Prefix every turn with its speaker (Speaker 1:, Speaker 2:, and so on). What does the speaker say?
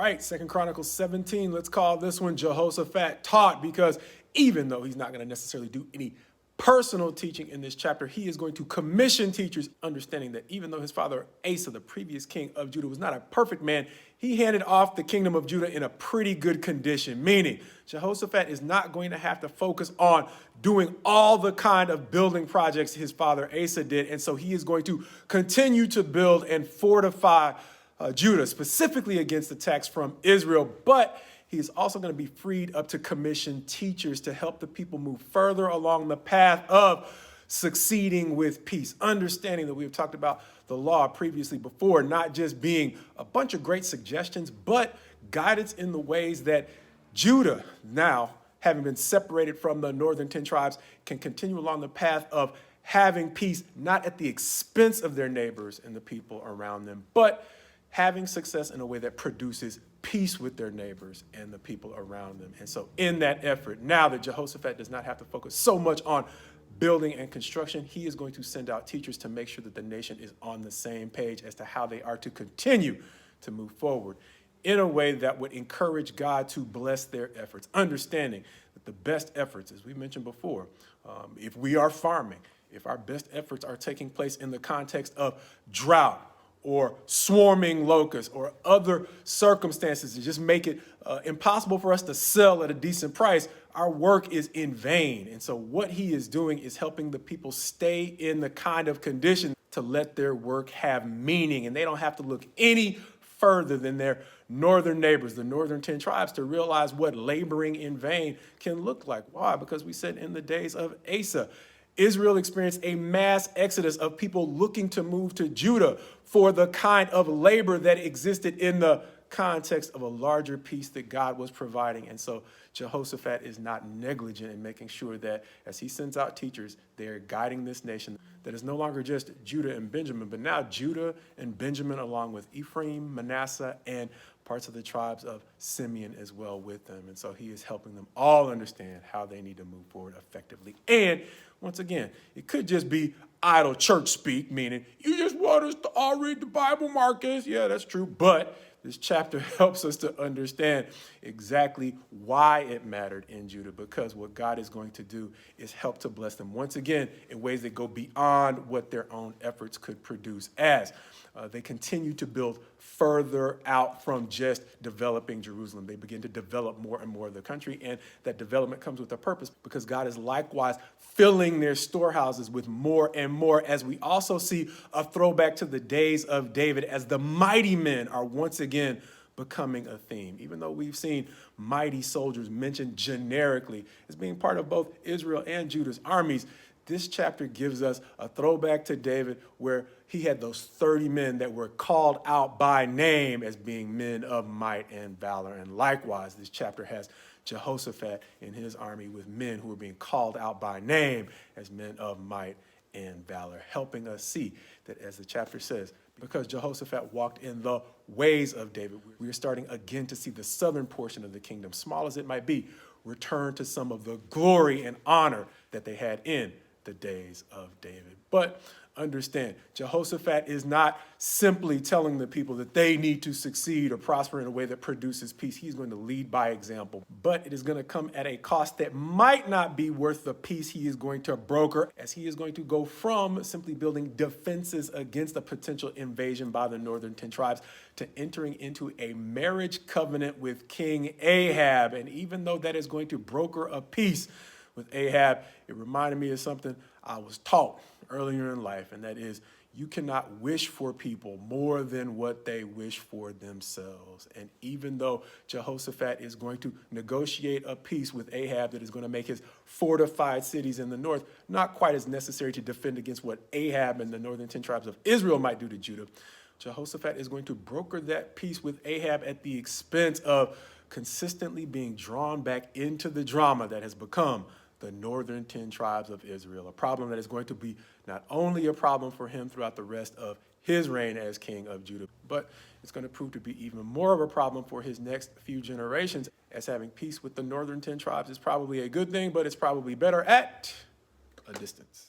Speaker 1: right, 2 Chronicles 17, let's call this one Jehoshaphat taught, because even though he's not going to necessarily do any personal teaching in this chapter, he is going to commission teachers, understanding that even though his father Asa, the previous king of Judah, was not a perfect man, he handed off the kingdom of Judah in a pretty good condition, meaning Jehoshaphat is not going to have to focus on doing all the kind of building projects his father Asa did, and so he is going to continue to build and fortify Judah, specifically against attacks from Israel, but he is also going to be freed up to commission teachers to help the people move further along the path of succeeding with peace. Understanding that we've talked about the law previously before, not just being a bunch of great suggestions, but guidance in the ways that Judah, now having been separated from the northern 10 tribes, can continue along the path of having peace, not at the expense of their neighbors and the people around them, but having success in a way that produces peace with their neighbors and the people around them. And so in that effort, now that Jehoshaphat does not have to focus so much on building and construction, he is going to send out teachers to make sure that the nation is on the same page as to how they are to continue to move forward in a way that would encourage God to bless their efforts, understanding that the best efforts, as we mentioned before, if we are farming, if our best efforts are taking place in the context of drought, or swarming locusts, or other circumstances that just make it impossible for us to sell at a decent price, our work is in vain. And so what he is doing is helping the people stay in the kind of condition to let their work have meaning. And they don't have to look any further than their northern neighbors, the northern 10 tribes, to realize what laboring in vain can look like. Why? Because we said in the days of Asa, Israel experienced a mass exodus of people looking to move to Judah for the kind of labor that existed in the context of a larger peace that God was providing. And so Jehoshaphat is not negligent in making sure that as he sends out teachers, they are guiding this nation that is no longer just Judah and Benjamin, but now Judah and Benjamin along with Ephraim, Manasseh, and parts of the tribes of Simeon as well with them. And so he is helping them all understand how they need to move forward effectively. And once again, it could just be idle church speak, meaning you just want us to all read the Bible, Marcus. Yeah, that's true. But this chapter helps us to understand exactly why it mattered in Judah, because what God is going to do is help to bless them once again in ways that go beyond what their own efforts could produce, as they continue to build further out from just developing Jerusalem. They begin to develop more and more of the country, and that development comes with a purpose, because God is likewise filling their storehouses with more and more, as we also see a throwback to the days of David, as the mighty men are once again becoming a theme. Even though we've seen mighty soldiers mentioned generically as being part of both Israel and Judah's armies, this chapter gives us a throwback to David, where he had those 30 men that were called out by name as being men of might and valor. And likewise, this chapter has Jehoshaphat in his army with men who are being called out by name as men of might and valor, helping us see that, as the chapter says, because Jehoshaphat walked in the ways of David, we are starting again to see the southern portion of the kingdom, small as it might be, return to some of the glory and honor that they had in the days of David. But understand, Jehoshaphat is not simply telling the people that they need to succeed or prosper in a way that produces peace. He's going to lead by example, but it is going to come at a cost that might not be worth the peace he is going to broker, as he is going to go from simply building defenses against a potential invasion by the northern 10 tribes to entering into a marriage covenant with King Ahab. And even though that is going to broker a peace with Ahab, it reminded me of something I was taught earlier in life, and that is, you cannot wish for people more than what they wish for themselves. And even though Jehoshaphat is going to negotiate a peace with Ahab that is going to make his fortified cities in the north not quite as necessary to defend against what Ahab and the northern 10 tribes of Israel might do to Judah, Jehoshaphat is going to broker that peace with Ahab at the expense of consistently being drawn back into the drama that has become the northern 10 tribes of Israel, a problem that is going to be not only a problem for him throughout the rest of his reign as king of Judah, but it's going to prove to be even more of a problem for his next few generations, as having peace with the northern 10 tribes is probably a good thing, but it's probably better at a distance.